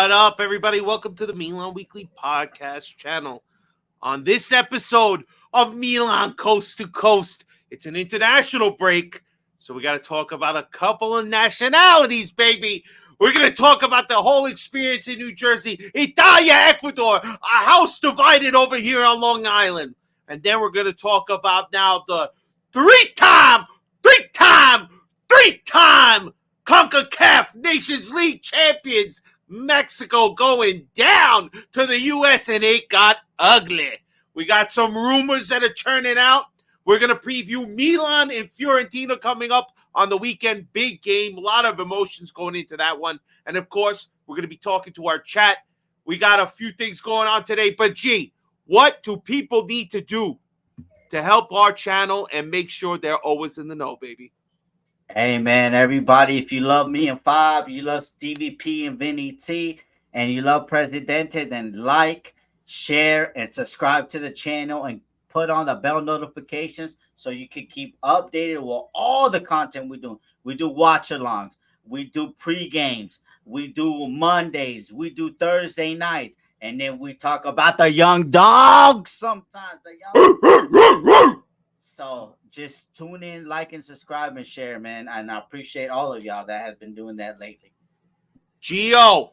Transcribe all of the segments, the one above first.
What up, everybody? Welcome to the Milan Weekly Podcast channel. On this episode of Milan Coast to Coast, it's an international break, so we got to talk about a couple of nationalities, baby. We're going to talk about the whole experience in New Jersey, Italia, Ecuador, a house divided over here on Long Island. And then we're going to talk about now the three-time CONCACAF Nations League champions, Mexico, going down to the U.S., and it got ugly. We got some rumors that are churning out. We're going to preview Milan and Fiorentina coming up on the weekend. Big game. A lot of emotions going into that one. And, of course, we're going to be talking to our chat. We got a few things going on today. But, G, what do people need to do to help our channel and make sure they're always in the know, baby? Hey, man, everybody, if you love me and Fob, you love Stevie P and Vinny T, and you love Presidente, then like, share, and subscribe to the channel and put on the bell notifications so you can keep updated with all the content we do. We do watch-alongs. We do pre-games. We do Mondays. We do Thursday nights. And then we talk about the young dogs sometimes. So just tune in, like, and subscribe, and share, man. And I appreciate all of y'all that have been doing that lately. Gio,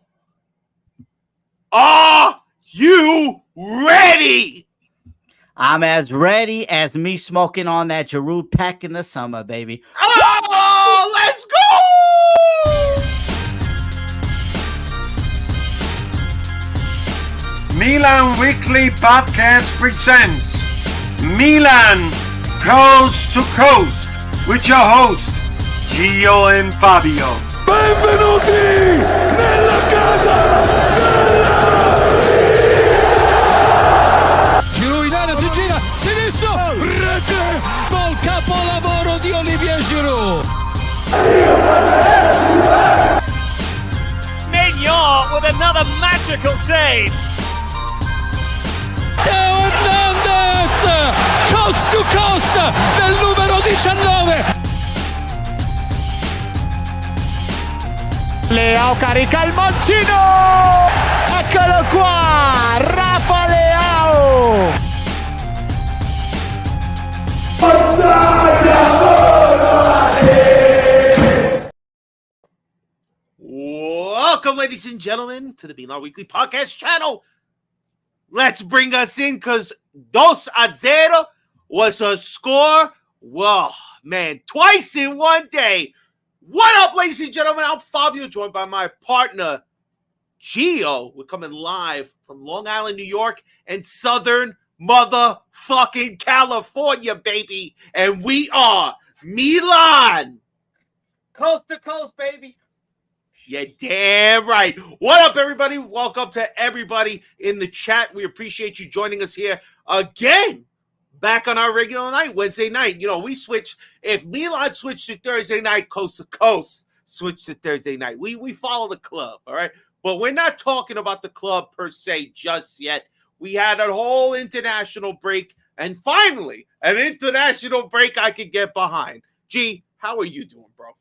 are you ready? I'm as ready as me smoking on that Giroud pack in the summer, baby. Oh, let's go! Milan Weekly Podcast presents Milan Coast to Coast with your host, Gio and Fabio. Benvenuti nella casa Giroud in area, si gira, sinistro, rete, gol, capolavoro di Olivier Giroud. Mignon with another magical save. Hernandez, coast to coast, del numero 19. Leao carica il mancino, eccolo qua, Rafa Leao. Welcome, ladies and gentlemen, to the Milan Weekly Podcast channel. Let's bring us in, because 2-0 was a score. Whoa, man, twice in one day. What up, ladies and gentlemen? I'm Fabio, joined by my partner, Gio. We're coming live from Long Island, New York, and Southern motherfucking California, baby. And we are Milan. Coast to coast, baby. Yeah, damn right. What up, everybody? Welcome to everybody in the chat. We appreciate you joining us here again. Back on our regular night, Wednesday night. You know, we switch. If Milan switched to Thursday night, coast to coast, switch to Thursday night. We follow the club, all right? But we're not talking about the club per se just yet. We had a whole international break, and finally, an international break I could get behind. G, how are you doing, bro?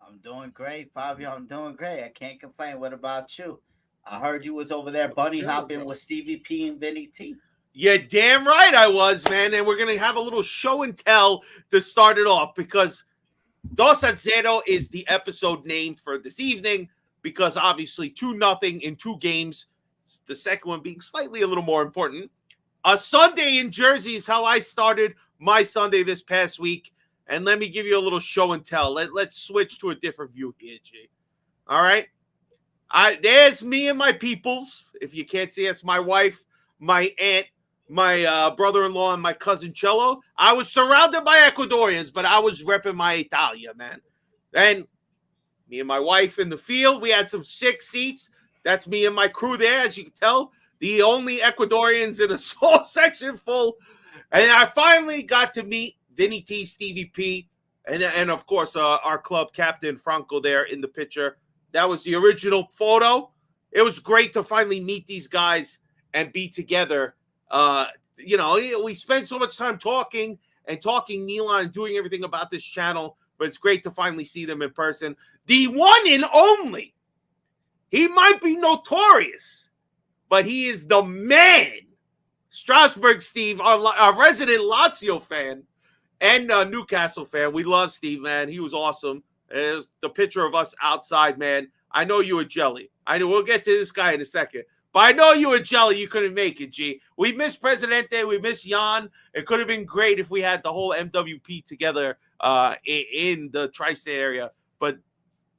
I'm doing great, Fabio. I'm doing great. I can't complain. What about you? I heard you was over there bunny hopping with Stevie P and Vinny T. Yeah, damn right I was, man. And we're going to have a little show and tell to start it off, because 2-0 is the episode name for this evening, because obviously 2-0 in two games, the second one being slightly a little more important. A Sunday in Jersey is how I started my Sunday this past week. And let me give you a little show and tell. Let's switch to a different view here, G. All right? There's me and my peoples. If you can't see, it's my wife, my aunt, my brother-in-law, and my cousin Cello. I was surrounded by Ecuadorians, but I was repping my Italia, man. And me and my wife in the field, we had some 6 seats. That's me and my crew there, as you can tell. The only Ecuadorians in a small section full. And I finally got to meet Vinny T, Stevie P, and of course, our club captain, Franco, there in the picture. That was the original photo. It was great to finally meet these guys and be together. You know, we spent so much time talking Milan and doing everything about this channel, but it's great to finally see them in person. The one and only He might be notorious, but he is the man. Strasbourg Steve, our resident Lazio fan and Newcastle fan. We love Steve, man. He was awesome. There's the picture of us outside, man. I know you were jelly. I know we'll get to this guy in a second. But I know you were jelly. You couldn't make it, G. We miss Presidente. We miss Jan. It could have been great if we had the whole MWP together in the tri-state area. But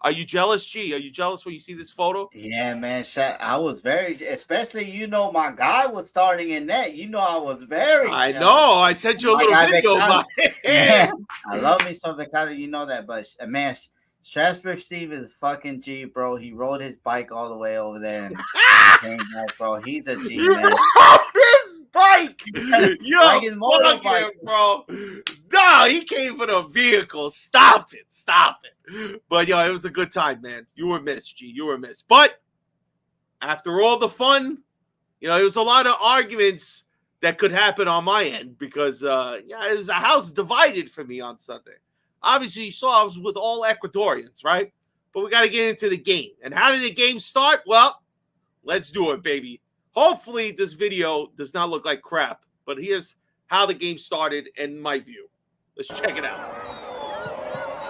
are you jealous, G? Are you jealous when you see this photo? Yeah, man. I was very, especially, my guy was starting in that. I was very I jealous. know. I sent you a little video about it. Yeah, I love me some Vicado. You know that. But, man, Strasbourg Steve is fucking G, bro. He rode his bike all the way over there and came back, bro. He's a G, man. Rode his bike. Yo, Like his fuck motorbike. him, bro. No, he came for the vehicle. Stop it. Stop it. But, it was a good time, man. You were missed, G. You were missed. But after all the fun, there was a lot of arguments that could happen on my end because, it was a house divided for me on Sunday. Obviously, you saw I was with all Ecuadorians, right? But we got to get into the game. And how did the game start? Well, let's do it, baby. Hopefully, this video does not look like crap. But here's how the game started in my view. Let's check it out.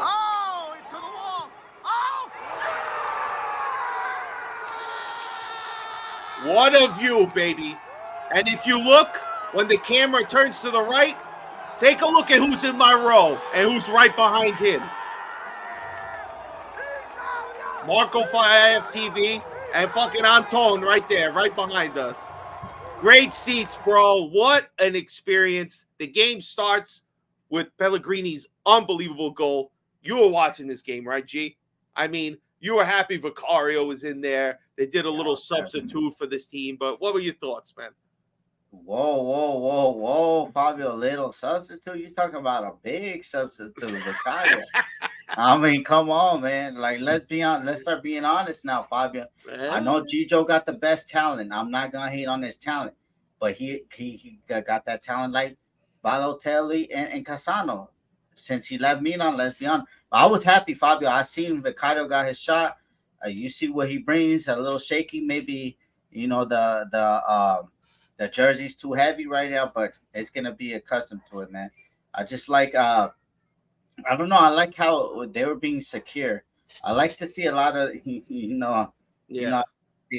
Oh, into the wall. Oh! What a view, baby. And if you look, when the camera turns to the right, take a look at who's in my row and who's right behind him. Marco for IFTV and fucking Anton right there, right behind us. Great seats, bro. What an experience. The game starts with Pellegrini's unbelievable goal. You were watching this game, right, G? I mean, you were happy Vicario was in there. They did a little substitute for this team, but what were your thoughts, man? Whoa, Fabio, little substitute? You talking about a big substitute, Vicario. I mean, come on, man. Like, let's start being honest now, Fabio. Man. I know Gijo got the best talent. I'm not gonna hate on his talent, but he got that talent like Balotelli and Cassano. Since he left Milan, let's be honest. I was happy, Fabio. I seen Vicario got his shot. You see what he brings, a little shaky, maybe, the jersey's too heavy right now, but it's gonna be accustomed to it, man. I just like I don't know. I like how they were being secure. I like to see a lot of see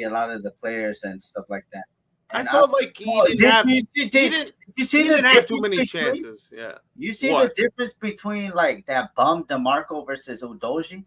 a lot of the players and stuff like that. And I felt like he didn't have too many between, chances. Yeah. You see the difference between like that bum DeMarco versus Udoji?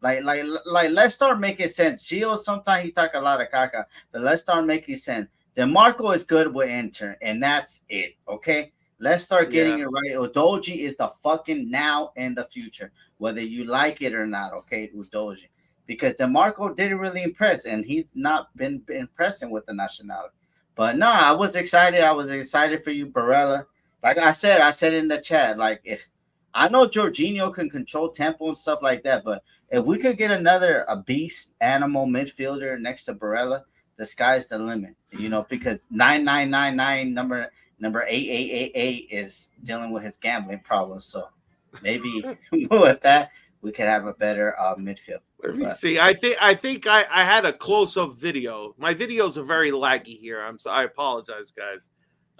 Like let's start making sense. Gio sometimes he talk a lot of caca, but let's start making sense. DeMarco is good with Inter, and that's it. Okay. Let's start getting it right. Udoji is the fucking now and the future, whether you like it or not. Okay, Udoji, because DeMarco didn't really impress, and he's not been impressing with the nationality. But no, I was excited. I was excited for you, Barella. Like I said in the chat, like if I know Jorginho can control tempo and stuff like that, but if we could get a beast animal midfielder next to Barella, the sky's the limit. Because 9999 number 8888 is dealing with his gambling problems. So maybe with that we could have a better midfield. Let me see. I think I had a close-up video. My videos are very laggy here. I apologize, guys.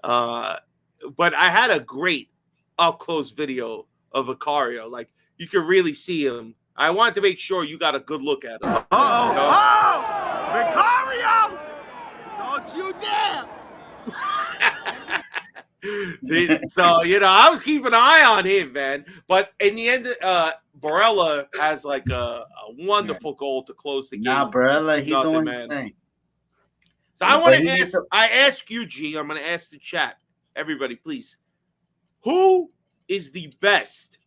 But I had a great up-close video of Vicario. Like you can really see him. I wanted to make sure you got a good look at him. Oh, Vicario! Don't you dare! So, I was keeping an eye on him, man. But in the end, Barella has like a wonderful goal to close the game. Nah, Barella, he's doing his thing. So I want to ask you, G, I'm going to ask the chat. Everybody, please. Who is the best?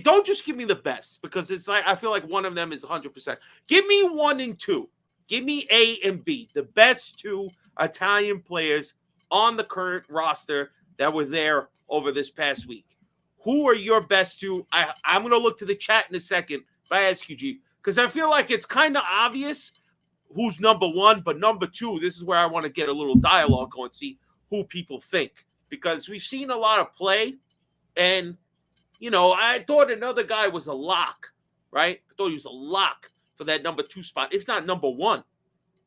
Don't just give me the best, because it's like I feel like one of them is 100%. Give me 1 and 2. Give me A and B, the best 2 Italian players on the current roster that were there over this past week. Who are your best 2? I'm going to look to the chat in a second, but I ask you, G, because I feel like it's kind of obvious who's number 1, but number 2, this is where I want to get a little dialogue going, see who people think, because we've seen a lot of play, and I thought another guy was a lock, right? I thought he was a lock for that number 2 spot, if not number 1.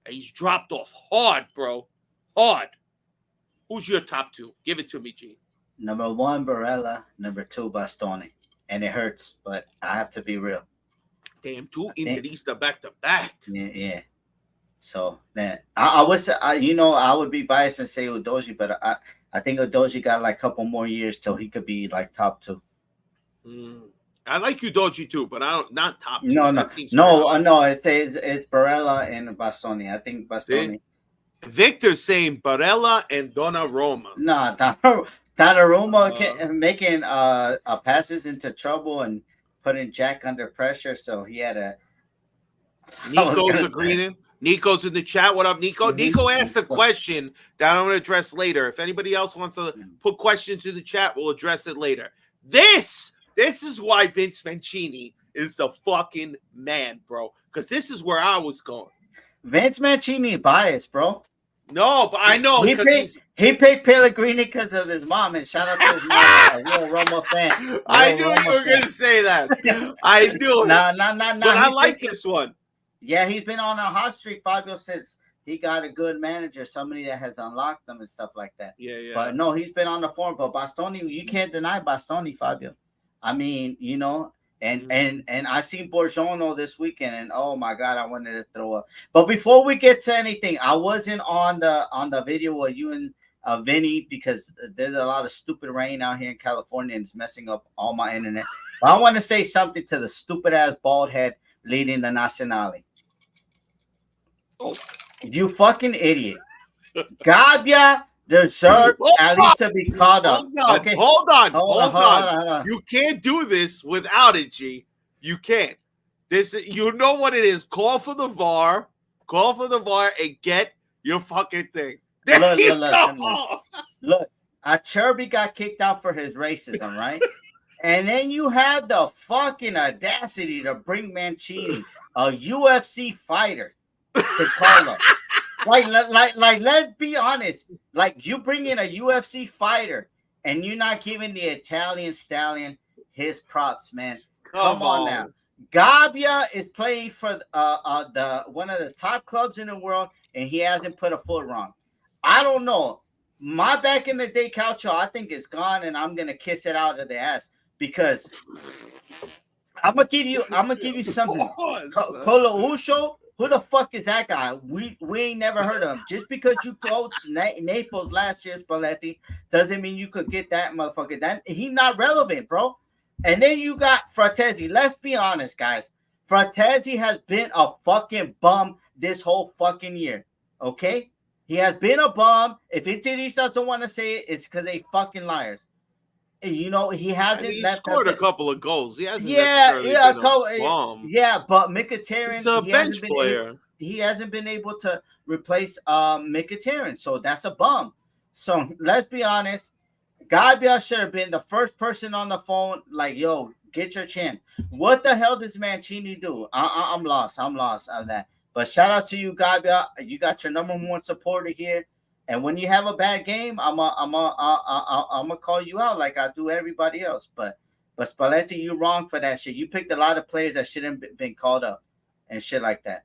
And he's dropped off hard, bro. Hard. Who's your top 2? Give it to me, G. Number 1, Barella. Number 2, Bastoni. And it hurts, but I have to be real. Damn, 2 Interista back-to-back. Yeah. So then I would say, I would be biased and say Udoji, but I think Udoji got like a couple more years till he could be like top 2. I like Udoji too, but not top 2. No. It's Barella and Bastoni. I think Bastoni. Victor's saying Barella and Donnarumma. No, Donnarumma making passes into trouble and putting Jack under pressure, so he had a. Nico's agreeing. Nico's in the chat. What up, Nico? Nico asked a question that I'm going to address later. If anybody else wants to put questions in the chat, we'll address it later. This is why Vince Mancini is the fucking man, bro. Because this is where I was going. Vince Mancini biased, bro. No, but I know he paid Pellegrini because of his mom, and shout out to his mom, a real Roma fan. I knew you were going to say that. I knew it. No. But I like this one. Yeah, he's been on a hot streak, Fabio, since he got a good manager, somebody that has unlocked them and stuff like that. Yeah. But no, he's been on the form. But Bastoni, you can't deny Bastoni, Fabio. I mean, and I seen Borgiano this weekend, and oh my God, I wanted to throw up. But before we get to anything, I wasn't on the video with you and Vinny because there's a lot of stupid rain out here in California and it's messing up all my internet. But I want to say something to the stupid ass bald head leading the Nacionale. Oh. You fucking idiot. Gabia deserved at least to be called up. Hold on. You can't do this without it, G. You can't. You know what it is. Call for the VAR and get your fucking thing. Look, Cherby got kicked out for his racism, right? And then you have the fucking audacity to bring Mancini, a UFC fighter, to call up. Like, let's be honest. Like, you bring in a UFC fighter, and you're not giving the Italian stallion his props, man. Come on now. Gabia is playing for the one of the top clubs in the world, and he hasn't put a foot wrong. I don't know. My back in the day Calcio, I think is gone, and I'm gonna kiss it out of the ass because I'm gonna give you something. Colausho, who the fuck is that guy? We ain't never heard of him. Just because you coached Naples last year, Spalletti, doesn't mean you could get that motherfucker. That he's not relevant, bro. And then you got Fratesi. Let's be honest, guys. Fratesi has been a fucking bum this whole fucking year. Okay? He has been a bum. If Interisti doesn't want to say it, it's because they fucking liars. And, he hasn't. He scored a couple of goals. He hasn't. Yeah, a bum. Yeah, but Mkhitaryan, he's a bench player. He hasn't been able to replace Mkhitaryan, so that's a bum. So let's be honest. Gabia should have been the first person on the phone. Like, yo, get your chin. What the hell does Mancini do? I'm lost. I'm lost on that. But shout out to you, Gabia. You got your number one supporter here. And when you have a bad game, I'm gonna call you out like I do everybody else. But Spalletti, you're wrong for that shit. You picked a lot of players that shouldn't have been called up and shit like that.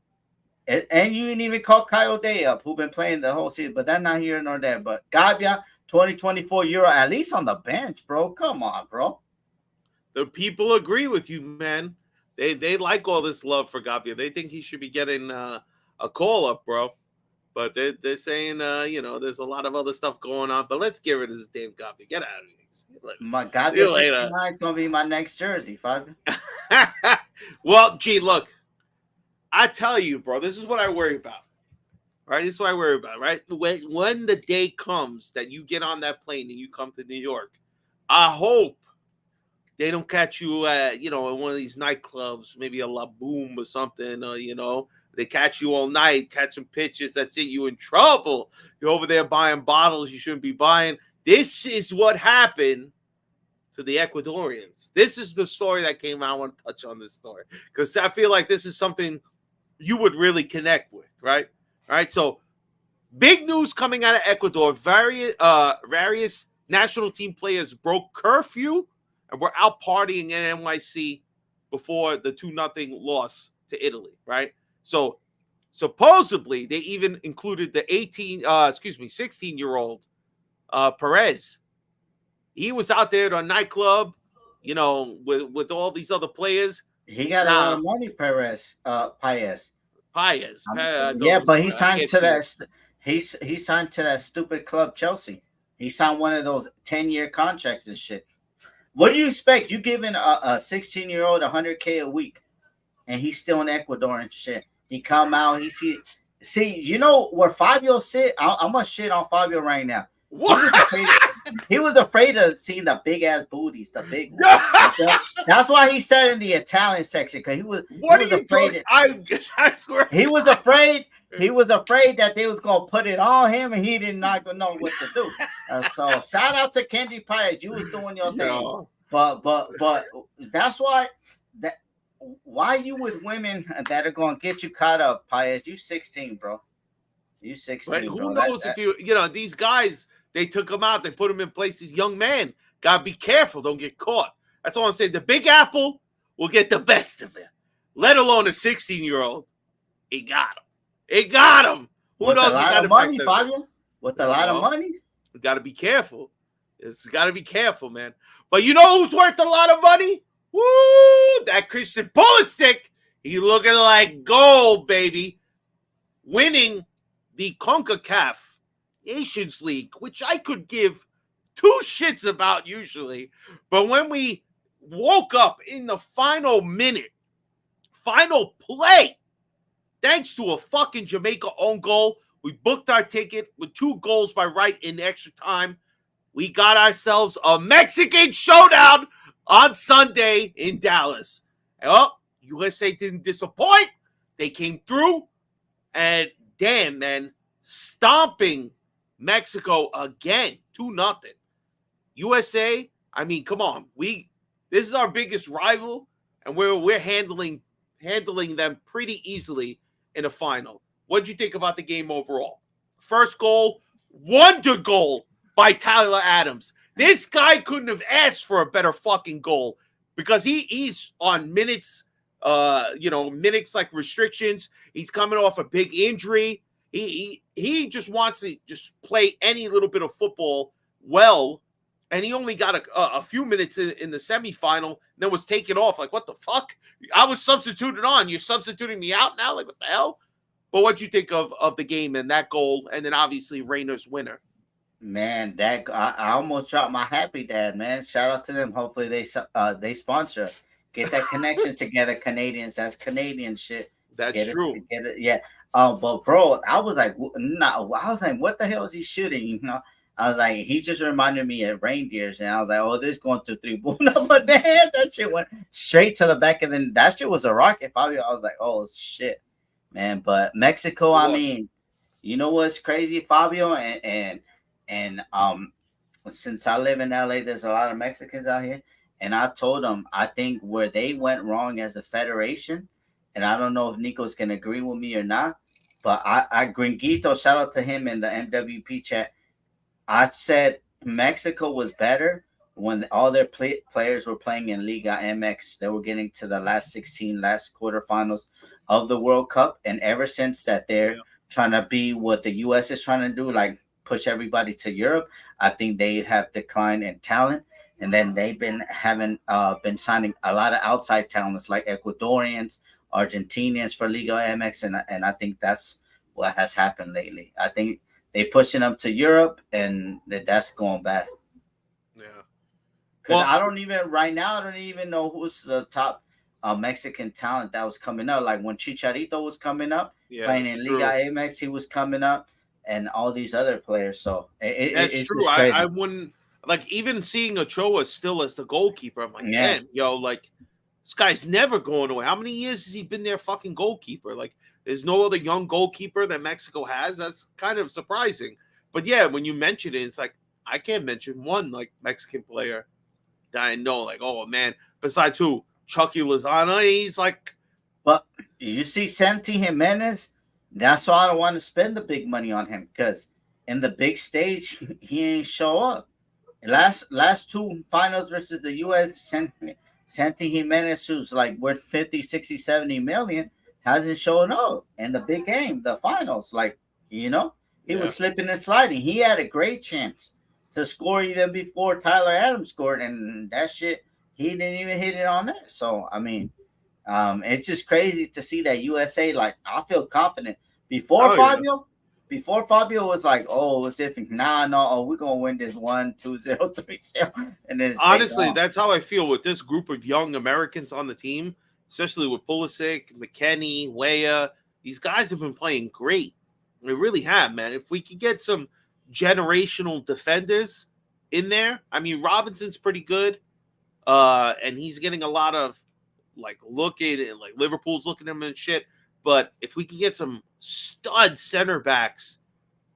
And you didn't even call Kyle Day up, who been playing the whole season. But that's not here nor there. But Gabia, 2024 Euro, at least on the bench, bro. Come on, bro. The people agree with you, man. They like all this love for Gabia. They think he should be getting a call up, bro. But they're saying, there's a lot of other stuff going on. But let's get rid of this damn Gabia. Get out of here. My Gabia 69 is going to be my next jersey, Fabio. Well, gee, look. I tell you, bro, this is what I worry about. Right? This is what I worry about, right? When the day comes that you get on that plane and you come to New York, I hope they don't catch you at, in one of these nightclubs, maybe a La Boom or something, They catch you all night, catching pitches. That's it. You in trouble. You're over there buying bottles you shouldn't be buying. This is what happened to the Ecuadorians. This is the story that came out. I want to touch on this story because I feel like this is something you would really connect with, right? All right. So big news coming out of Ecuador. Various national team players broke curfew and were out partying in NYC before the 2-0 loss to Italy, right? So supposedly they even included the 16-year-old Perez. He was out there at a nightclub, with all these other players. He got a lot of money, Perez. Paez. Paez. Yeah, but he signed to that. that. He signed to that stupid club, Chelsea. He signed one of those 10-year contracts and shit. What do you expect? You giving a 16-year-old $100K a week, and he's still in Ecuador and shit. He come out, see, you know where Fabio sit? I'm gonna shit on Fabio right now. What? He was afraid of seeing the big ass booties, the big ones. That's why he said in the Italian section, because he was afraid. I swear. He was afraid. He was afraid that they was gonna put it on him, and he did not gonna know what to do. So shout out to Kendi Paez, you was doing your thing. But that's why you with women that are gonna get you caught up, Paez? You 16, bro. You 16. Right? Who bro. knows if these guys, they took him out, they put him in places. Young man, gotta be careful, don't get caught. That's all I'm saying. The Big Apple will get the best of it, let alone a 16-year-old. He got him. Who knows? A lot of money, Fabio. With a lot of money, you got to be careful. It's got to be careful, man. But you know who's worth a lot of money? Woo! That Christian Pulisic. He looking like gold, baby. Winning the CONCACAF Nations League, which I could give two shits about usually. But when we woke up in the final minute, final play, thanks to a fucking Jamaica own goal, we booked our ticket with 2 goals by Wright in extra time. We got ourselves a Mexican showdown on Sunday in Dallas. Well, USA didn't disappoint. They came through, and damn, man, stomping Mexico again, 2-0. USA, I mean, come on. This is our biggest rival, and we're handling them pretty easily in a final. What did you think about the game overall? First goal, wonder goal by Tyler Adams. This guy couldn't have asked for a better fucking goal because he's on minutes, minutes like restrictions. He's coming off a big injury. He just wants to just play any little bit of football well, and he only got a few minutes in the semifinal, then was taken off. Like, what the fuck? I was substituted on. You're substituting me out now? Like, what the hell? But what'd you think of the game and that goal, and then obviously Reyna's winner? Man, I almost dropped my happy dad, man. Shout out to them. Hopefully they sponsor us. Get that connection together, Canadians. That's Canadian shit. That's true. Yeah. But bro, I was like, what the hell is he shooting? You know, I was like, he just reminded me of reindeers, and I was like, oh, this going through 3 boom. But damn, that shit went straight to the back, and then that shit was a rocket, Fabio. I was like, oh shit, man. But Mexico, I mean, you know what's crazy, Fabio, and since I live in LA, there's a lot of Mexicans out here, and I told them I think where they went wrong as a federation, and I don't know if Nico's can agree with me or not, but I Gringuito, shout out to him in the MWP chat. I said Mexico was better when all their players were playing in Liga MX. They were getting to the last quarterfinals of the World Cup, and ever since that, they're trying to be what the US is trying to do, like push everybody to Europe. I think they have declined in talent, and then they've been been signing a lot of outside talents like Ecuadorians, Argentinians for Liga MX, and I think that's what has happened lately. I think they pushing them to Europe, and that's going bad. Yeah. Because I don't even know who's the top Mexican talent that was coming up. Like when Chicharito was coming up, playing in Liga MX, he was coming up, and all these other players. So it's true. I wouldn't like even seeing Ochoa still as the goalkeeper. I'm like, man, like this guy's never going away. How many years has he been their fucking goalkeeper? Like, there's no other young goalkeeper that Mexico has. That's kind of surprising. But yeah, when you mention it, it's like I can't mention one like Mexican player that I know. Like, oh man, besides who? Chucky Lozano. He's like, but you see Santi Jimenez. That's why I don't want to spend the big money on him, because in the big stage he ain't show up. Last 2 finals versus the US, Santi Jimenez, who's like worth 50, 60, 70 million, hasn't shown up in the big game, the finals. Like, he Yeah. was slipping and sliding. He had a great chance to score even before Tyler Adams scored, and that shit, he didn't even hit it on that. So, I mean, it's just crazy to see that USA, like, I feel confident. Before Fabio was like, oh, it's iffy. No, we're going to win this 1-2-0, 3-0. And then Honestly, that's how I feel with this group of young Americans on the team, especially with Pulisic, McKennie, Weah. These guys have been playing great. They really have, man. If we could get some generational defenders in there, I mean, Robinson's pretty good, and he's getting a lot of like looking, and like Liverpool's looking at him and shit. But if we can get some stud center backs,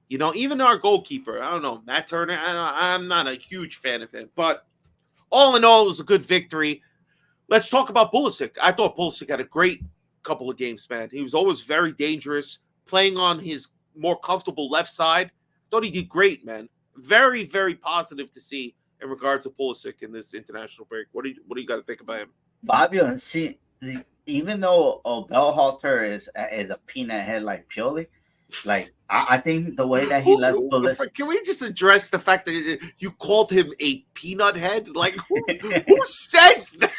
even our goalkeeper, I don't know, Matt Turner, I'm not a huge fan of him. But all in all, it was a good victory. Let's talk about Pulisic. I thought Pulisic had a great couple of games, man. He was always very dangerous, playing on his more comfortable left side. Thought he did great, man. Very, very positive to see in regards to Pulisic in this international break. What do you got to think about him? Fabio, see, even though Bellhalter is a peanut head like Pioli, like I think the way that he lets Pulisic. Can we just address the fact that you called him a peanut head? Like who says that?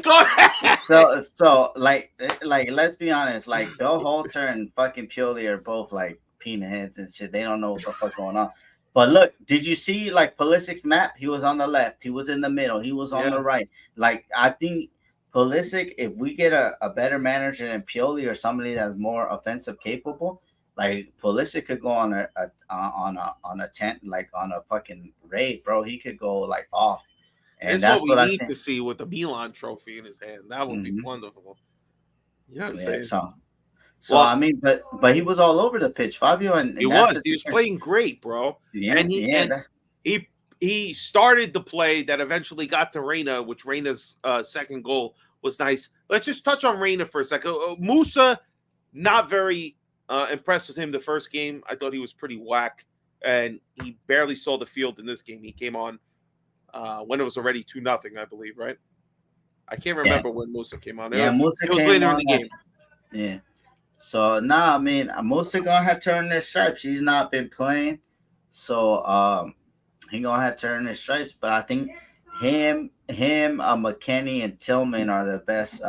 Go ahead. So like let's be honest, like Bellhalter and fucking Pioli are both like peanut heads and shit. They don't know what the fuck going on. But look, did you see like Pulisic's map? He was on the left, he was in the middle, he was on the right. Like I think Pulisic, if we get a better manager than Pioli or somebody that's more offensive capable, like Pulisic could go on a tent, like on a fucking raid, bro. He could go like off. And that's what we need to see with the Milan trophy in his hand. That would be wonderful. You know what I'm saying? So I mean, but he was all over the pitch, Fabio, and he was playing great, bro. Yeah, and he started the play that eventually got to Reina, which Reina's second goal was nice. Let's just touch on Reina for a second. Musa, not very impressed with him the first game. I thought he was pretty whack, and he barely saw the field in this game. He came on when it was already 2-0, I believe, right? I can't remember when Musa came on. Musa was later in the game. Yeah. So I mean, Musa gonna have to earn his stripes. He's not been playing, so he gonna have to earn his stripes. But I think him, McKennie, and Tillman are the best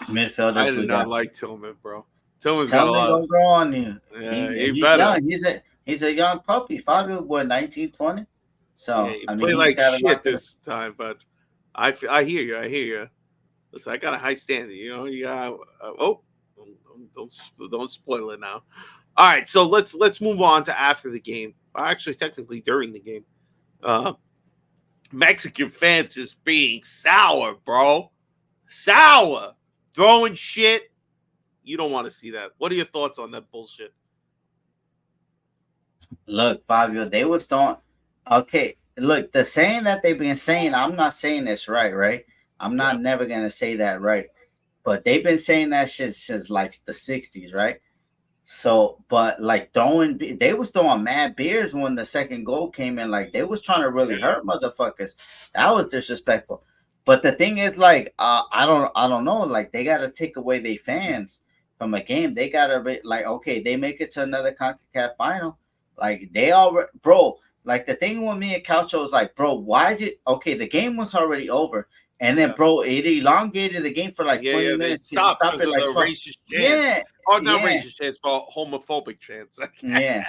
midfielders. I do not like Tillman, bro. Tillman's got a lot. Gonna grow on you. Yeah, he's young. He's a young puppy. Fabio, 19, 20. So he played like shit this time, but I hear you. Listen, I got a high standard. You got don't spoil it now. All right, so let's move on to after the game. Actually, technically during the game. Mexican fans just being sour, bro. Sour. Throwing shit. You don't want to see that. What are your thoughts on that bullshit? Look, Fabio, they was throwing. Okay, look, the saying that they've been saying, I'm not saying this right? I'm not never going to say that right. But they've been saying that shit since like the 60s, right? So, but like they was throwing mad beers when the second goal came in. Like they was trying to really hurt motherfuckers. That was disrespectful. But the thing is, like, I don't know. Like they got to take away their fans from a game. They got to like, okay, they make it to another CONCACAF final. Like they already, bro. Like the thing with me and Calcio was like, bro, the game was already over. And then, bro, it elongated the game for like 20 minutes. Stop it like racist chants. Yeah. Oh, not racist chants, but homophobic chants. Yeah.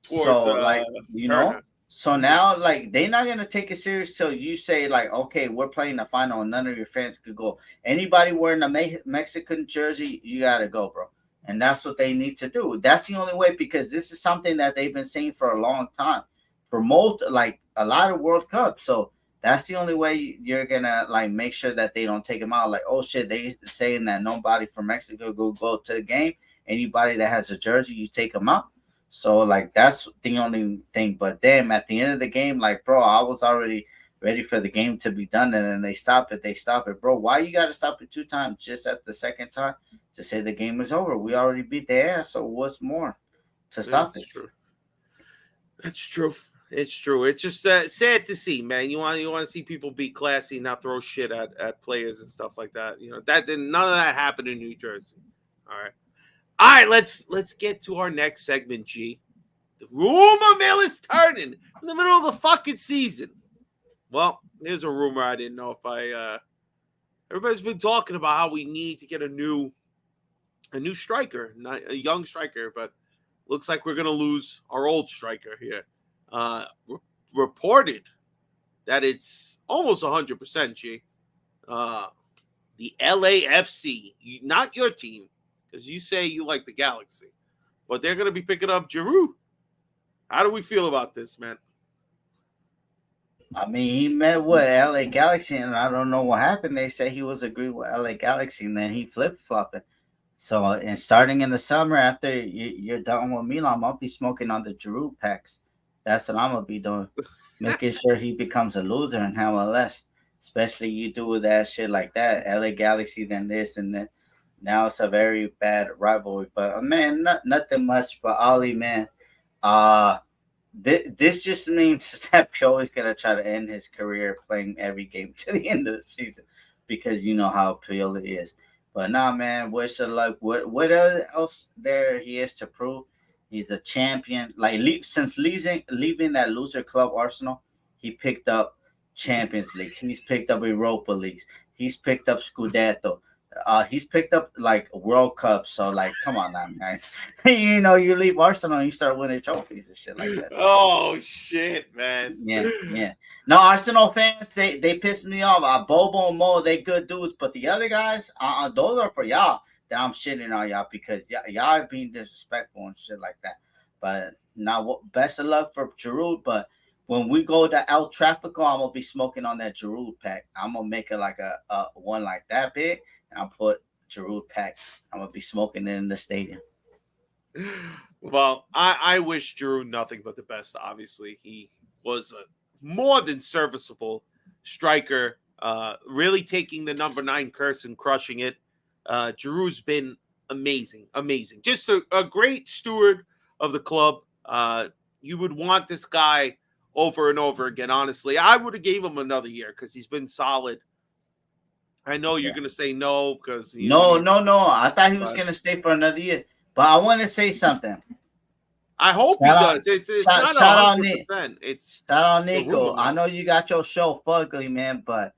Towards, so now, like, they're not going to take it serious till you say, like, okay, we're playing the final and none of your fans could go. Anybody wearing a Mexican jersey, you got to go, bro. And that's what they need to do. That's the only way, because this is something that they've been saying for a long time. For a lot of World Cups. So, that's the only way you're gonna like make sure that they don't take them out. Like, oh shit, they saying that nobody from Mexico go to the game. Anybody that has a jersey, you take them out. So like that's the only thing. But then at the end of the game, like, bro, I was already ready for the game to be done, and then they stop it, bro. Why you gotta stop it 2 times just at the second time to say the game is over? We already beat their ass, so what's more to stop it? True. That's true. It's true. It's just sad to see, man. You want to see people be classy, not throw shit at players and stuff like that. None of that happened in New Jersey. All right. Let's get to our next segment, G. The rumor mill is turning in the middle of the fucking season. Well, here's a rumor I didn't know if everybody's been talking about how we need to get a new striker, not a young striker, but looks like we're gonna lose our old striker here. Reported that it's almost 100%, G. The LAFC, not your team, because you say you like the Galaxy, but they're going to be picking up Giroud. How do we feel about this, man? I mean, he met with LA Galaxy, and I don't know what happened. They say he was agreed with LA Galaxy, and then he flip-flopped it. So, and starting in the summer, after you're done with Milan, I'll be smoking on the Giroud packs. That's what I'm gonna be doing, making sure he becomes a loser in MLS. Especially you do that shit like that, LA Galaxy, then this and then. Now it's a very bad rivalry. But man, nothing much. But Ollie, man, this just means that Pioli's gonna try to end his career playing every game to the end of the season, because you know how Pioli is. But nah, man, wish of luck. What else there he is to prove? He's a champion. Like since leaving that loser club Arsenal, he picked up Champions League. He's picked up Europa Leagues. He's picked up Scudetto. He's picked up like World Cup. So like, come on now, guys. You leave Arsenal and you start winning trophies and shit like that. Oh shit, man. Yeah. No, Arsenal fans, they piss me off. Bobo and Mo, they good dudes, but the other guys, those are for y'all. That I'm shitting on y'all because y'all are being disrespectful and shit like that. But now, best of luck for Giroud. But when we go to El Trafico, I'm gonna be smoking on that Giroud pack. I'm gonna make it like a one like that big, and I'll put Giroud pack. I'm gonna be smoking it in the stadium. Well, I wish Giroud nothing but the best. Obviously, he was a more than serviceable striker. Really taking the number 9 curse and crushing it. Giroud's been amazing. Just a great steward of the club. You would want this guy over and over again. Honestly, I would have gave him another year because he's been solid. I know you're going to say no because no. I thought he was going to stay for another year, but I want to say something. I hope he does. It's not 100%. It's shout out Nico. I know you got your show fugly, man, but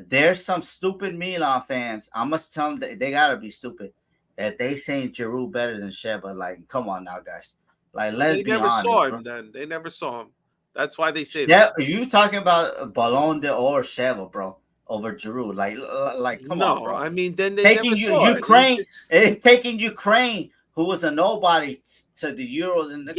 there's some stupid Milan fans. I must tell them that they gotta be stupid. That they saying Giroud better than Sheva. Like, come on now, guys. Like, let's be honest. They never saw him then. They never saw him. That's why they say that. You talking about Ballon d'Or Sheva, bro, over Giroud? Like, come on, bro. I mean, then they taking never saw Ukraine. It's taking Ukraine, who was a nobody, to the Euros and the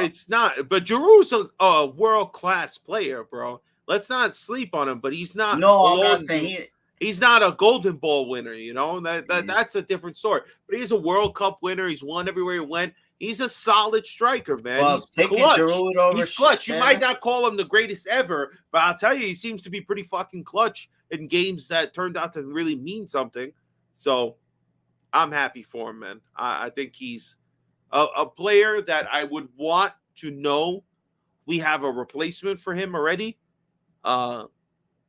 it's not. But Giroud's a world class player, bro. Let's not sleep on him, but he's not. No, I'm not saying he's not a Golden Ball winner. That's a different story. But he's a World Cup winner. He's won everywhere he went. He's a solid striker, man. Well, he's clutch. He's clutch. You might not call him the greatest ever, but I'll tell you, he seems to be pretty fucking clutch in games that turned out to really mean something. So I'm happy for him, man. I think he's a player that I would want to know we have a replacement for him already.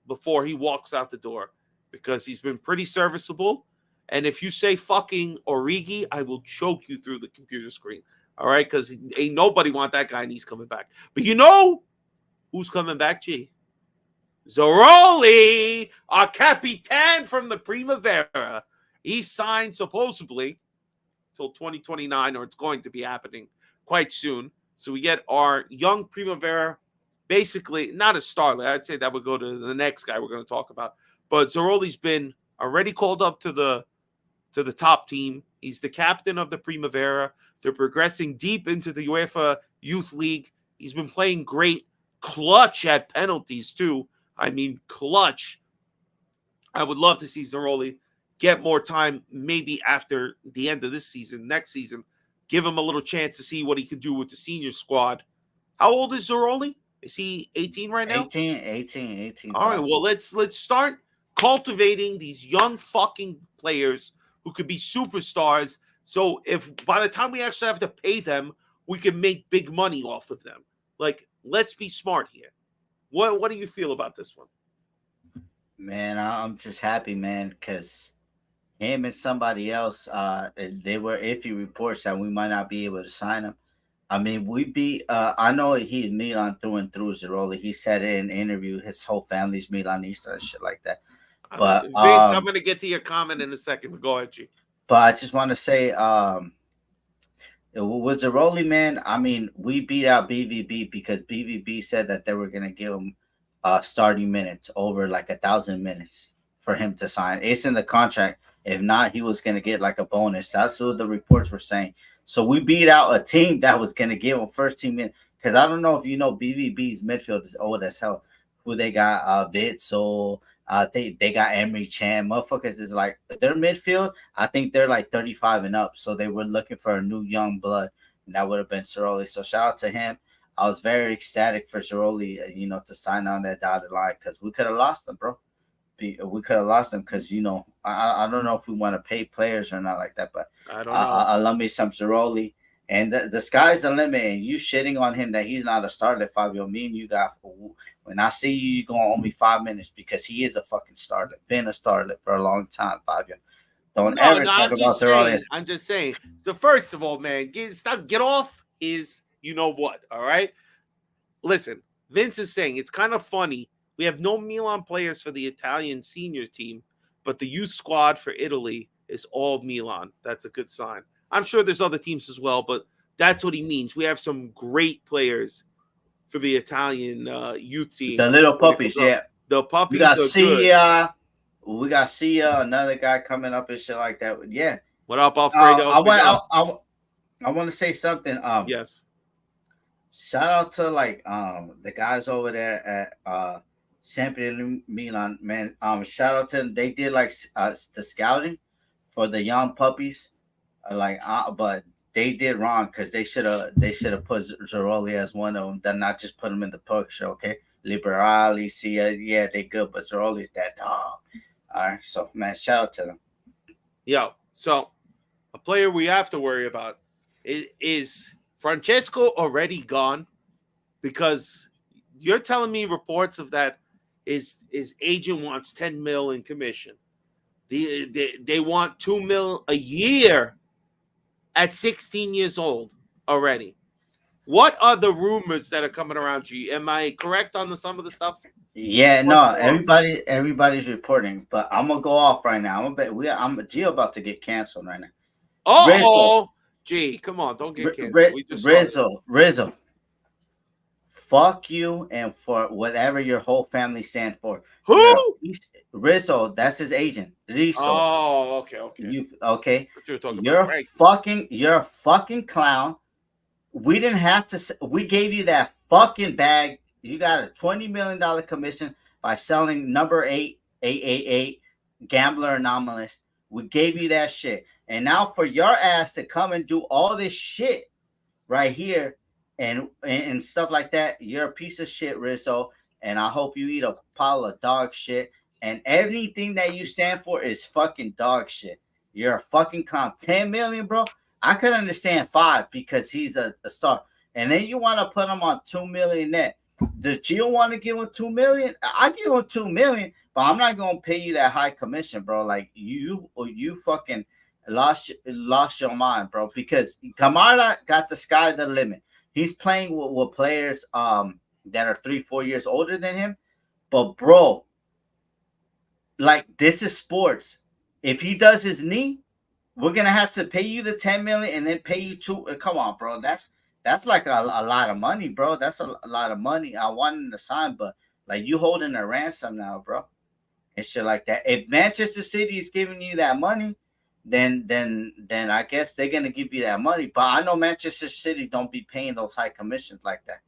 Before he walks out the door, because he's been pretty serviceable. And if you say fucking Origi, I will choke you through the computer screen. All right, because ain't nobody want that guy, and he's coming back. But you know who's coming back, G? Zaroli, our Capitan from the Primavera. He signed supposedly till 2029, or it's going to be happening quite soon. So we get our young Primavera. Basically, not a starlet. I'd say that would go to the next guy we're going to talk about. But Zaroli's been already called up to the top team. He's the captain of the Primavera. They're progressing deep into the UEFA Youth League. He's been playing great, clutch at penalties too. I mean, clutch. I would love to see Zaroli get more time, maybe after the end of this season, next season. Give him a little chance to see what he can do with the senior squad. How old is Zaroli? Is he 18 right now? 18. All right, well, let's start cultivating these young fucking players who could be superstars. So if by the time we actually have to pay them, we can make big money off of them. Like, let's be smart here. What do you feel about this one? Man, I'm just happy, man, because him and somebody else, they were iffy reports that we might not be able to sign him. I mean, we beat. I know he's Milan through and through, Zeroli. He said it in an interview. His whole family's Milanista and shit like that. But Vince, I'm gonna get to your comment in a second. Go ahead, G. But I just want to say, with Zeroli, man, I mean, we beat out BVB because BVB said that they were gonna give him starting minutes over like 1,000 minutes for him to sign. It's in the contract. If not, he was gonna get like a bonus. That's what the reports were saying. So we beat out a team that was gonna give him first team minutes. Because I don't know if you know, BVB's midfield is old as hell. Who they got? Witzel. They got Emery Chan. Motherfuckers is like their midfield. I think they're like 35 and up. So they were looking for a new young blood, and that would have been Ceroli. So shout out to him. I was very ecstatic for Ceroli, to sign on that dotted line because we could have lost him, bro. We could have lost him because I don't know if we want to pay players or not like that, but I don't know. I love me some Ceroli. And the sky's the limit, and you shitting on him that he's not a starter, Fabio. Me and you got when I see you, you're going to owe me 5 minutes because he is a fucking starter. Been a starter for a long time, Fabio. Don't ever talk about Ceroli. I'm just saying. So first of all, man, get off is you know what, all right? Listen, Vince is saying it's kind of funny. We have no Milan players for the Italian senior team, but the youth squad for Italy is all Milan. That's a good sign. I'm sure there's other teams as well, but that's what he means. We have some great players for the Italian youth team. The little puppies, yeah. The puppies. We got Sia. We got Sia, another guy coming up and shit like that. Yeah. What up, Alfredo? I want to say something. Yes. Shout out to the guys over there at Sempre Milan, man. Shout out to them. They did the scouting for the young puppies. But they did wrong because they should have put Ceroli as one of them, then not just put him in the picture. Okay, Liberali, Sia, yeah, they good, but Ceroli's that dog. All right, so man, shout out to them. Yo, so a player we have to worry about is Francesco already gone? Because you're telling me reports of that his agent wants 10 mil in commission. They want 2 mil a year at 16 years old already. What are the rumors that are coming around, G? Am I correct on some of the stuff? Yeah, no, everybody's reporting, but I'm gonna go off right now. I'm Gio about to get canceled right now. Oh, G, come on, don't get canceled. Rizzo. Fuck you and for whatever your whole family stand for. Who? Rizzo, that's his agent. Rizzo. Oh, okay. You're a fucking clown. We didn't have to. We gave you that fucking bag. You got a $20 million commission by selling number 888 Gambler Anomalous. We gave you that shit, and now for your ass to come and do all this shit right here and stuff like that, you're a piece of shit, Rizzo. And I hope you eat a pile of dog shit. And everything that you stand for is fucking dog shit. You're a fucking clown. 10 million, bro. I could understand 5 because he's a star. And then you want to put him on 2 million net. Does Gio want to give him 2 million? I give him 2 million, but I'm not gonna pay you that high commission, bro. Like you fucking lost your mind, bro. Because Kamara got the sky the limit. He's playing with players that are 3-4 years older than him. But bro, like this is sports. If he does his knee, we're gonna have to pay you the 10 million and then pay you 2. Come on, bro. That's like a lot of money, bro. That's a lot of money. I wanted him to sign, but like you holding a ransom now, bro, and shit like that. If Manchester City is giving you that money, then I guess they're gonna give you that money. But I know Manchester City don't be paying those high commissions like that.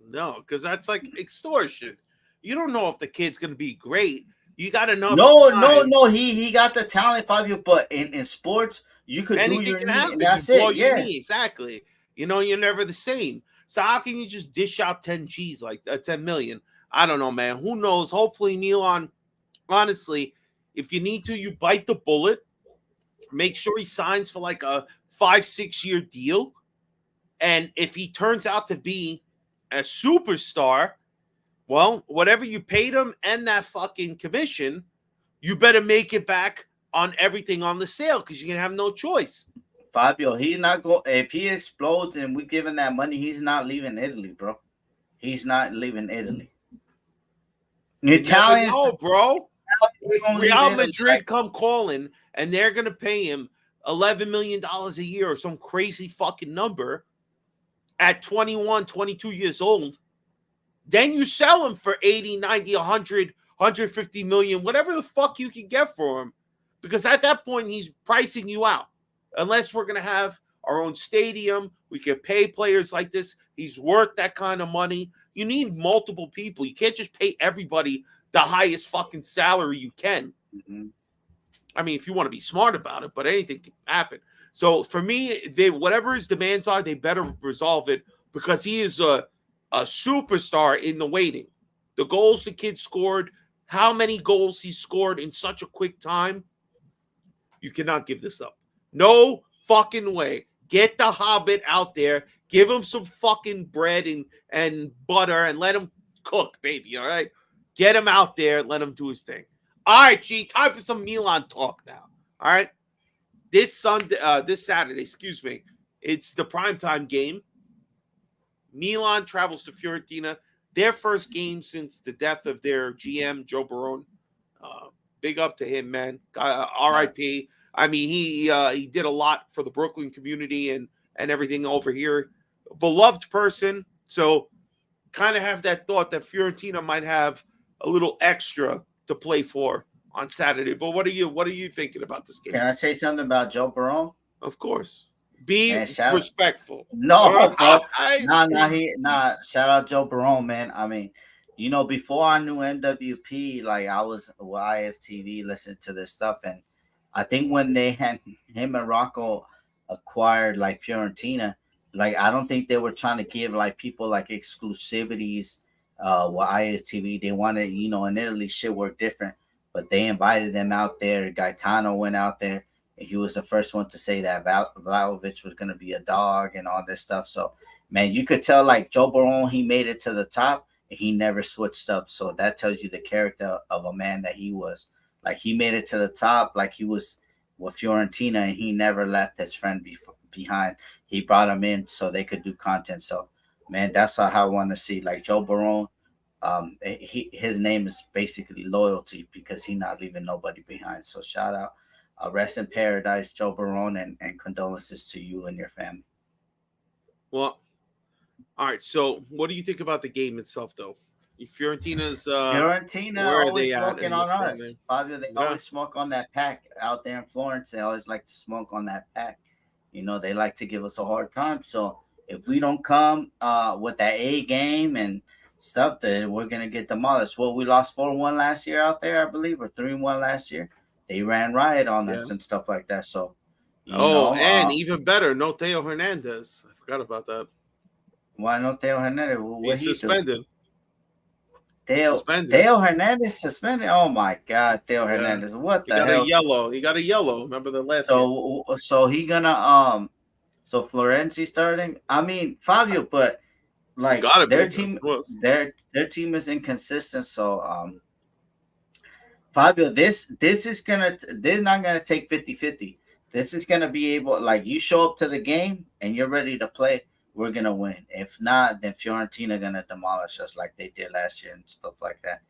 No, because that's like extortion. You don't know if the kid's gonna be great. You got to know. No. He got the talent, Fabio. But in sports, you could do your knee, and that's it. Yeah, exactly. You're never the same. So how can you just dish out 10 G's like 10 million? I don't know, man. Who knows? Hopefully, Milan. Honestly, if you need to, you bite the bullet. Make sure he signs for like a 5-6 year deal. And if he turns out to be a superstar, well, whatever you paid him and that fucking commission, you better make it back on everything on the sale because you're going to have no choice. Fabio, he's not going. If he explodes and we give him that money, he's not leaving Italy, bro. He's not leaving Italy. Italians, no, bro. If don't Real leave Italy, Madrid come calling and they're going to pay him $11 million a year or some crazy fucking number at 21, 22 years old, then you sell him for 80, 90, 100, 150 million, whatever the fuck you can get for him. Because at that point, he's pricing you out. Unless we're going to have our own stadium, we can pay players like this. He's worth that kind of money. You need multiple people. You can't just pay everybody the highest fucking salary you can. Mm-hmm. I mean, if you want to be smart about it, but anything can happen. So for me, whatever his demands are, they better resolve it because he is a superstar in the waiting. The goals the kid scored, how many goals he scored in such a quick time, you cannot give this up. No fucking way. Get the Hobbit out there. Give him some fucking bread and butter and let him cook, baby, all right? Get him out there. Let him do his thing. All right, G, time for some Milan talk now, all right? This Saturday, it's the primetime game. Milan travels to Fiorentina. Their first game since the death of their GM, Joe Barone. Big up to him, man. R.I.P. I mean, he did a lot for the Brooklyn community and everything over here. Beloved person. So kind of have that thought that Fiorentina might have a little extra to play for on Saturday. But what are you thinking about this game? Can I say something about Joe Barone? Of course. Be respectful. No, bro. Shout out Joe Barone, man. I mean, before I knew MWP, like I was with IFTV listening to this stuff, and I think when they had him and Rocco acquired like Fiorentina, like I don't think they were trying to give like people like exclusivities with IFTV. They wanted, in Italy shit worked different, but they invited them out there. Gaetano went out there. He was the first one to say that Vlahovic was going to be a dog and all this stuff. So, man, you could tell like Joe Barone, he made it to the top and he never switched up. So that tells you the character of a man that he was. Like he made it to the top, like he was with Fiorentina, and he never left his friend behind. He brought him in so they could do content. So, man, that's how I want to see. Like Joe Barone, his name is basically loyalty because he's not leaving nobody behind. So shout out. Rest in paradise, Joe Barone, and condolences to you and your family. Well, all right. So, what do you think about the game itself, though? Fiorentina always smoking on us. Fabio, they always smoke on that pack out there in Florence. They always like to smoke on that pack. They like to give us a hard time. So, if we don't come with that A game and stuff, then we're gonna get demolished. Well, we lost 4-1 last year out there, I believe, or 3-1 last year. They ran riot on us and stuff like that. So, and even better, no Theo Hernandez. I forgot about that. Why no Theo Hernandez? He's suspended. Theo Hernandez suspended. Oh my God, Theo Hernandez! What the hell? He got a yellow. Remember the last? So he gonna So Florenzi starting. I mean Fabio, but like their team is inconsistent. So Fabio, this is not gonna take 50-50. This is gonna be able, like, you show up to the game and you're ready to play, we're gonna win. If not, then Fiorentina gonna demolish us like they did last year and stuff like that.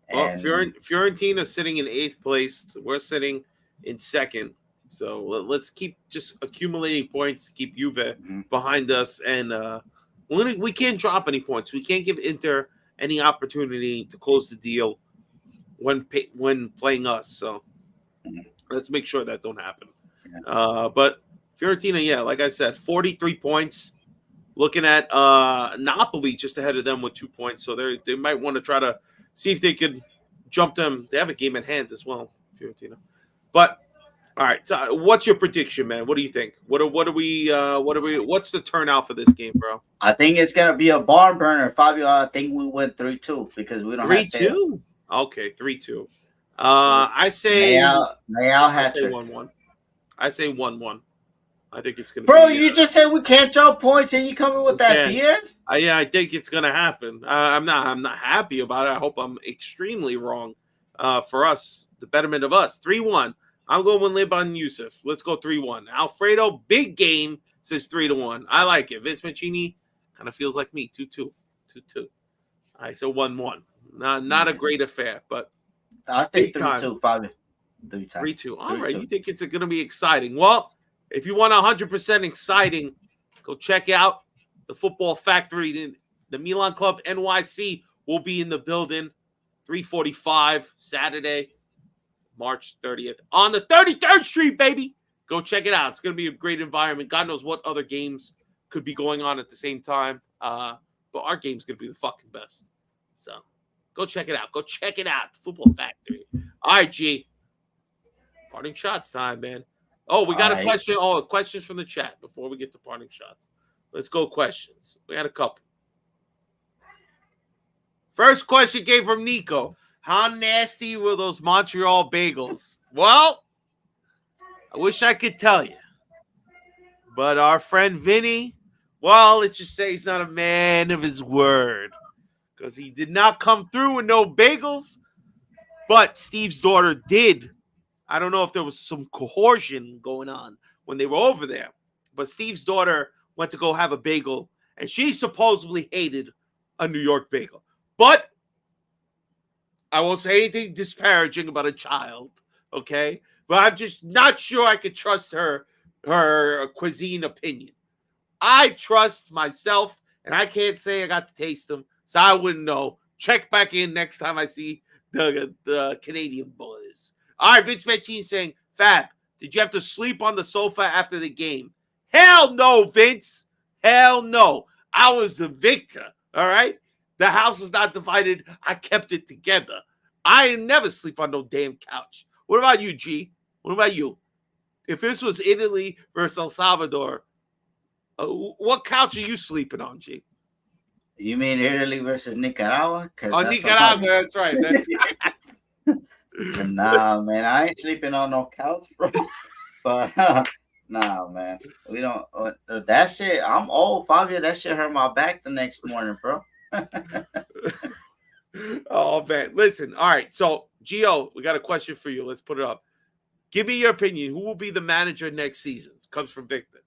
And Fiorentina sitting in 8th place. We're sitting in 2nd. So let's keep just accumulating points to keep Juve behind us, and we can't drop any points. We can't give Inter any opportunity to close the deal when playing us. So let's make sure that don't happen. But Fiorentina, like I said, 43 points. Looking at Napoli just ahead of them with 2 points. So they might want to try to see if they could jump them. They have a game at hand as well, Fiorentina. But all right, so what's your prediction, man? What do you think? What's the turnout for this game, bro? I think it's gonna be a barn burner, Fabio. I think we win 3-2 because we don't 3-2. Okay, 3-2. I say Leao hat trick. 1-1. I say 1-1. I think it's going to Bro, be. you just said we can't drop points, and you coming with that BS? Yeah, I think it's going to happen. I'm not happy about it. I hope I'm extremely wrong. For us, the betterment of us, 3-1. I'm going with Liban Yusuf. Let's go 3-1. Alfredo, big game, says 3-1. I like it. Vince Mancini kind of feels like me, 2-2. 2-2. I said 1-1. Not a great affair, but I'll say 3-2, probably. 3-2. All right, you think it's going to be exciting. Well, if you want 100% exciting, go check out the Football Factory. The Milan Club NYC will be in the building 3:45 Saturday, March 30th on the 33rd Street, baby. Go check it out. It's going to be a great environment. God knows what other games could be going on at the same time. But our game's going to be the fucking best. So go check it out. Go check it out. The Football Factory. All right, G. Parting shots time, man. Oh, we got a question. Oh, questions from the chat before we get to parting shots. Let's go questions. We had a couple. First question came from Nico. How nasty were those Montreal bagels? Well, I wish I could tell you. But our friend Vinny, well, let's just say he's not a man of his word. Because he did not come through with no bagels. But Steve's daughter did. I don't know if there was some coercion going on when they were over there. But Steve's daughter went to go have a bagel. And she supposedly hated a New York bagel. But I won't say anything disparaging about a child, okay? But I'm just not sure I could trust her cuisine opinion. I trust myself, and I can't say I got to taste them, so I wouldn't know. Check back in next time I see the Canadian boys. All right, Vince Mancini saying, Fab, did you have to sleep on the sofa after the game? Hell no, Vince. Hell no. I was the victor, all right? The house is not divided. I kept it together. I never sleep on no damn couch. What about you, G? What about you? If this was Italy versus El Salvador, what couch are you sleeping on, G? You mean Italy versus Nicaragua? Nicaragua, that's right. That's Nah, man, I ain't sleeping on no couch, bro. But nah, man, we don't. That shit, I'm old, Fabio. That shit hurt my back the next morning, bro. Oh man, listen. All right, so Gio, we got a question for you. Let's put it up. Give me your opinion. Who will be the manager next season? Comes from Victor.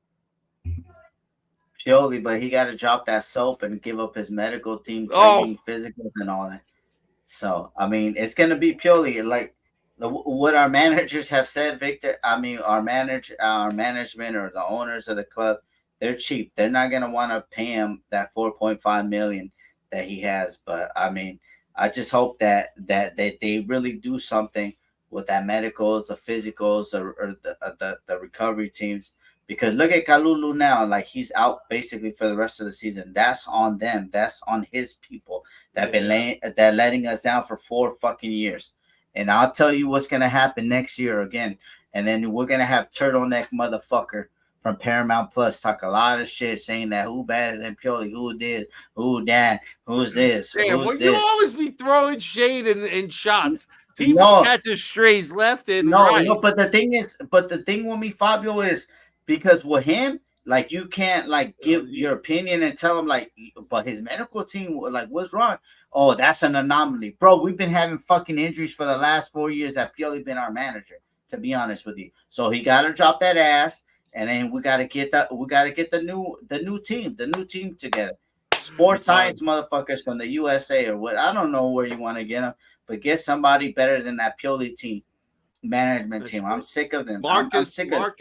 Pioli, but he got to drop that soap and give up his medical team training, physicals, and all that. So I mean, it's gonna be Pioli. Like what our managers have said, Victor. I mean, our management, or the owners of the club, they're cheap. They're not gonna want to pay him that $4.5 million that he has. But I mean, I just hope that they really do something with that medicals, the physicals, or the recovery teams. Because look at Kalulu now, like he's out basically for the rest of the season. That's on them. That's on his people that letting us down for 4 fucking years. And I'll tell you what's gonna happen next year again. And then we're gonna have turtleneck motherfucker from Paramount Plus talk a lot of shit saying that who better than Pioli, who this, who that, who's this. Damn, who's you this. always be throwing shade and shots. People catching strays left and right. No, but the thing with me, Fabio, is because with him, like you can't like give your opinion and tell him like, but his medical team, like, what's wrong? Oh, that's an anomaly, bro. We've been having fucking injuries for the last 4 years that Pioli been our manager. To be honest with you, so he got to drop that ass, and then we got to get the new team together. Sports science motherfuckers from the USA or what? I don't know where you want to get them, but get somebody better than that Pioli team management team. I'm sick of them. I'm sick of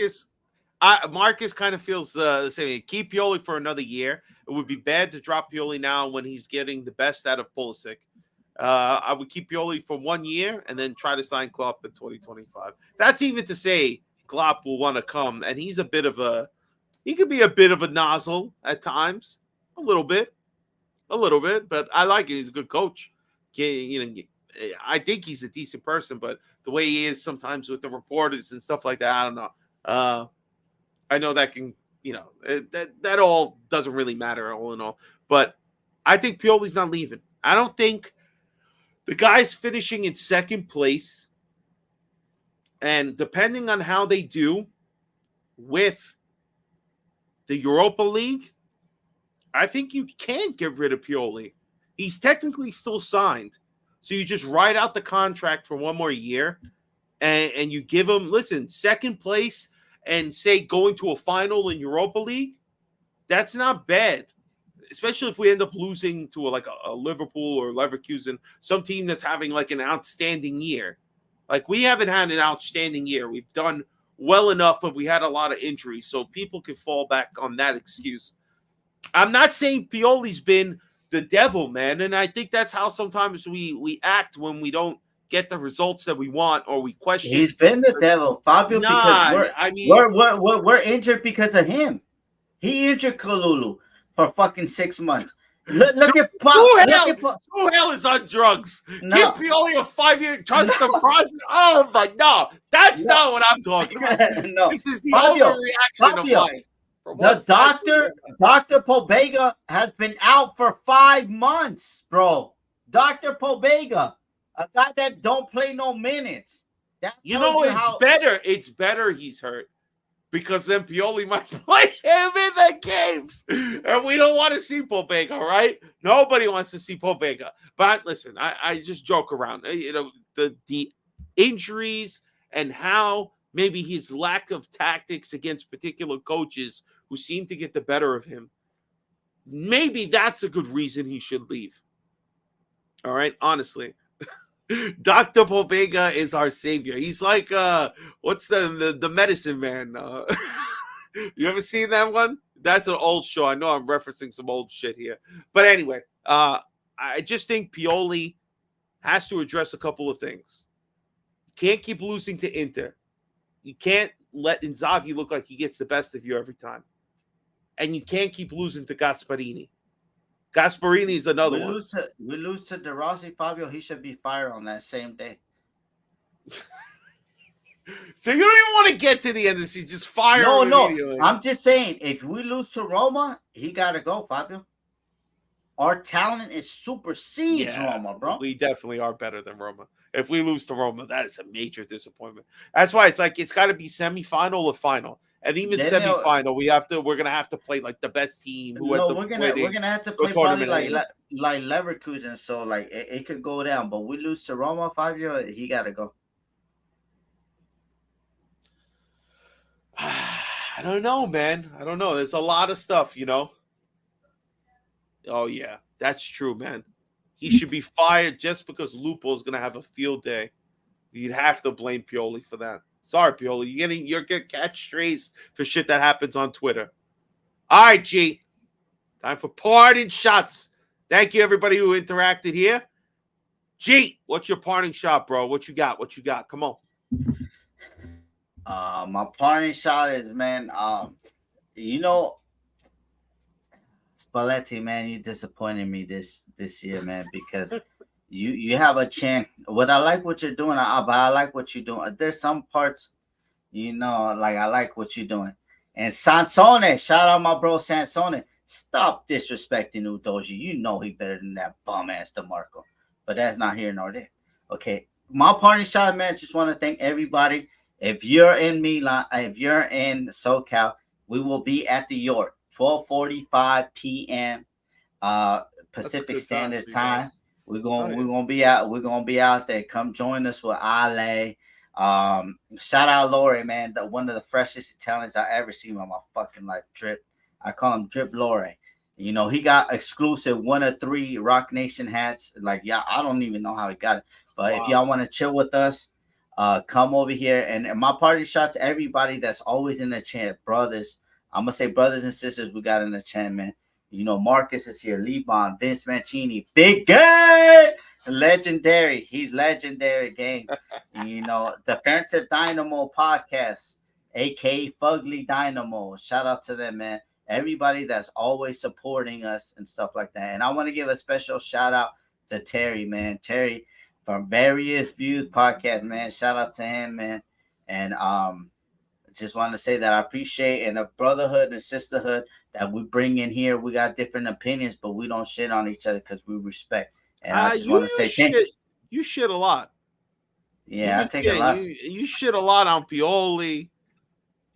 Marcus kind of feels the same. Keep Pioli for another year. It would be bad to drop Pioli now when he's getting the best out of Pulisic. I would keep Pioli for 1 year and then try to sign Klopp in 2025. That's even to say Klopp will want to come, and he could be a bit of a nozzle at times, a little bit, but I like it. He's a good coach. I think he's a decent person, but the way he is sometimes with the reporters and stuff like that, I don't know. I know that can, that all doesn't really matter all in all. But I think Pioli's not leaving. I don't think the guy's finishing in second place. And depending on how they do with the Europa League, I think you can get rid of Pioli. He's technically still signed. So you just write out the contract for one more year and you give him, listen, second place and say going to a final in Europa League. That's not bad, especially if we end up losing to a Liverpool or Leverkusen, some team that's having like an outstanding year. Like we haven't had an outstanding year. We've done well enough, but we had a lot of injuries, so people can fall back on that excuse. I'm not saying Pioli's been the devil, man, and I think that's how sometimes we act when we don't get the results that we want or we question. He's been the devil, Fabio, because we're injured because of him. He injured Kalulu for fucking 6 months. Look at Who hell is on drugs? No. Give Pioli a 5-year trust the process. Oh my no, that's not what I'm talking about. No. This is the Fabio, overreaction of life. Dr. Pobega has been out for 5 months, bro. Dr. Pobega, a guy that don't play no minutes. Better. It's better he's hurt. Because then Pioli might play him in the games. And we don't want to see Pobega, right? Nobody wants to see Pobega. But listen, I just joke around. You know, the injuries and how maybe his lack of tactics against particular coaches who seem to get the better of him. Maybe that's a good reason he should leave. All right, honestly. Dr. Pobega is our savior. He's like what's the medicine man? You ever seen that one? That's an old show. I know I'm referencing some old shit here. But anyway, I just think Pioli has to address a couple of things. You can't keep losing to Inter. You can't let Inzaghi look like he gets the best of you every time. And you can't keep losing to Gasparini. Gasparini is another one. We lose to De Rossi, Fabio. He should be fired on that same day. So you don't even want to get to the end of the season. Just fire him immediately. I'm just saying, if we lose to Roma, he got to go, Fabio. Our talent is supersedes Roma, bro. We definitely are better than Roma. If we lose to Roma, that is a major disappointment. That's why it's like it's got to be semifinal or final. And even semifinal, we're gonna have to play like the best team. We're gonna have to play probably like Leverkusen, so like it could go down. But we lose to Roma, Fabio, he gotta go. I don't know, man. I don't know. There's a lot of stuff, you know. Oh yeah, that's true, man. He should be fired just because Lupo is gonna have a field day. You'd have to blame Pioli for that. Sorry, Pioli. You're gonna catch strays for shit that happens on Twitter. All right, G. Time for parting shots. Thank you, everybody who interacted here. G, what's your parting shot, bro? What you got? Come on. My parting shot is, man, you know, Spalletti, man, you disappointed me this year, man, because you have a chance. What I like what you're doing, but I like what you're doing. There's some parts, you know, like I like what you're doing. And Sansone, shout out my bro Sansone. Stop disrespecting Udoji. You know he better than that bum ass DeMarco. But that's not here nor there. Okay. My parting shot, man, just want to thank everybody. If you're in Milan, if you're in SoCal, we will be at the York, 12:45 p.m. Pacific Standard Time. We're gonna be out there. Come join us with Ale. Shout out Lore, man. One of the freshest Italians I ever seen in my fucking life. Drip. I call him Drip Lore. You know, he got exclusive 1 of 3 Rock Nation hats. Like, yeah, I don't even know how he got it. But if y'all want to chill with us, come over here. And my party shot to everybody that's always in the chat, brothers. I'm gonna say brothers and sisters we got in the chat, man. You know, Marcus is here, Lebon, Vince Mancini, Big Game, legendary. He's legendary, game. You know, Defensive Dynamo Podcast, aka Fugly Dynamo. Shout out to them, man. Everybody that's always supporting us and stuff like that. And I want to give a special shout out to Terry, man. Terry from Various Views Podcast, man. Shout out to him, man. And just want to say that I appreciate and the brotherhood and sisterhood that we bring in here. We got different opinions, but we don't shit on each other because we respect. And I just want to say thank you. You shit a lot. Yeah, I take a lot. You shit a lot on Pioli.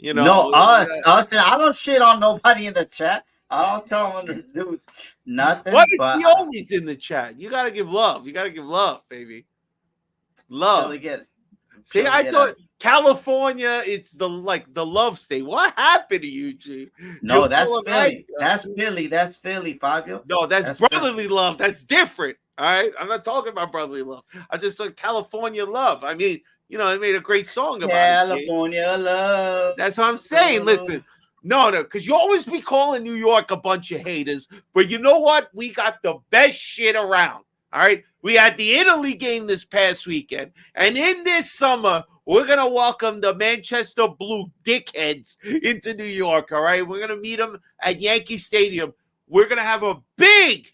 You know, No, us. I don't shit on nobody in the chat. I don't tell them to do nothing. What if but he always in the chat? You gotta give love. You gotta give love, baby. Love. See, I thought California, it's the love state. What happened to you, G? No, that's Philly. That's Philly, Fabio. No, that's brotherly love. That's different. All right. I'm not talking about brotherly love. I just said California love. I mean, you know, they made a great song about California love. That's what I'm saying. Listen, no, because you always be calling New York a bunch of haters. But you know what? We got the best shit around. All right. We had the Italy game this past weekend. And in this summer, we're going to welcome the Manchester Blue dickheads into New York. All right. We're going to meet them at Yankee Stadium. We're going to have a big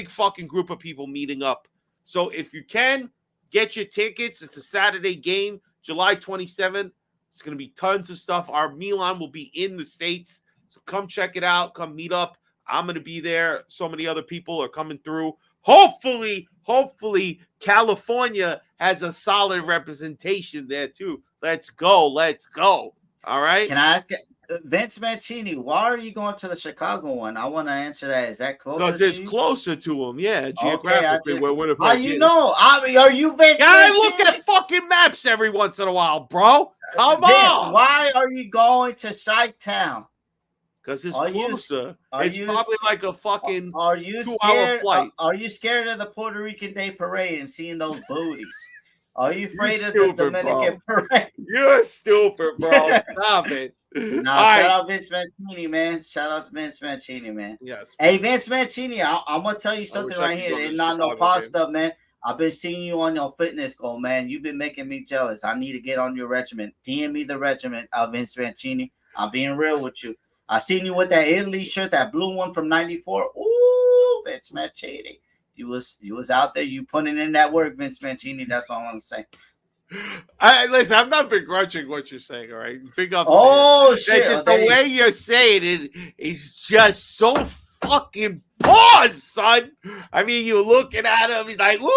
fucking group of people meeting up. So if you can, get your tickets. It's a Saturday game, July 27th. It's going to be tons of stuff. Our Milan will be in the States. So come check it out. Come meet up. I'm going to be there. So many other people are coming through. Hopefully, California has a solid representation there too. Let's go. All right. Can I ask Vince Mancini, why are you going to the Chicago one? I want to answer that. Is that closer? Because it's closer to him. Yeah, geographically. Okay, how you know? I mean, are you Vince? Yeah, I look at fucking maps every once in a while, bro. Come on. Why are you going to Chi-Town? Because it's closer. It's probably like a fucking 2-hour flight. Are you scared of the Puerto Rican Day Parade and seeing those booties? Are you afraid of the Dominican Parade? You're stupid, bro. Stop it. Shout out Vince Mancini, man. Shout out to Vince Mancini, man. Yes. Hey, Vince Mancini, I'm going to tell you something right here. It's not no pod stuff, man. I've been seeing you on your fitness goal, man. You've been making me jealous. I need to get on your regiment. DM me the regiment of Vince Mancini. I'm being real with you. I seen you with that Italy shirt, that blue one from '94. Ooh, Vince Mancini. You was out there. You putting in that work, Vince Mancini. That's all I want to say. Listen, I'm not begrudging what you're saying, all right? Big up. Oh, shit. Just the way you're saying it is just so fucking pause, son. I mean, you're looking at him. He's like, woo.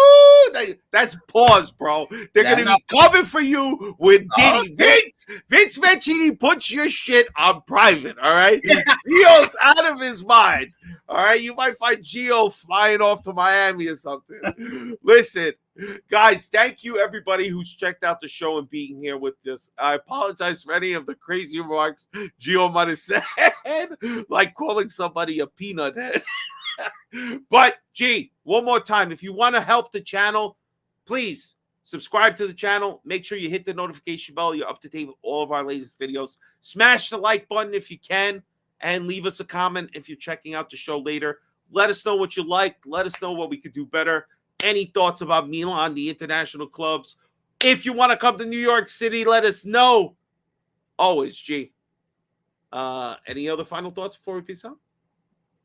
That's pause, bro. They're going to be coming for you with Diddy. Vince Mancini puts your shit on private, all right? Gio's out of his mind, all right? You might find Gio flying off to Miami or something. Listen, guys, thank you, everybody who's checked out the show and being here with this. I apologize for any of the crazy remarks Gio might have said, like calling somebody a peanut head. But, G, one more time, if you want to help the channel, please subscribe to the channel. Make sure you hit the notification bell. You're up to date with all of our latest videos. Smash the like button if you can, and leave us a comment if you're checking out the show later. Let us know what you like. Let us know what we could do better. Any thoughts about Milan, the international clubs? If you want to come to New York City, let us know. Always, G. Any other final thoughts before we peace out?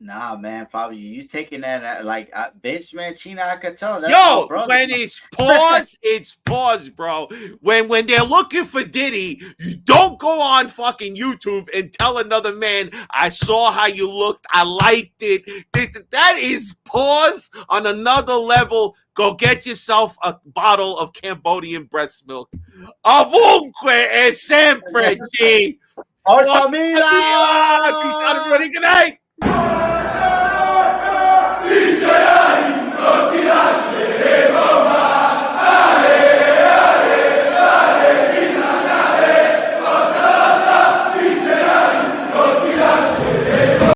Nah, man, Fabio, you taking that like Vince Mancini? I could tell. That's Yo, when it's pause, it's pause, bro. When they're looking for Diddy, you don't go on fucking YouTube and tell another man, I saw how you looked, I liked it. That is pause on another level. Go get yourself a bottle of Cambodian breast milk. Ovunque e sempre, G. Forza Milan! Peace out, everybody. Good night.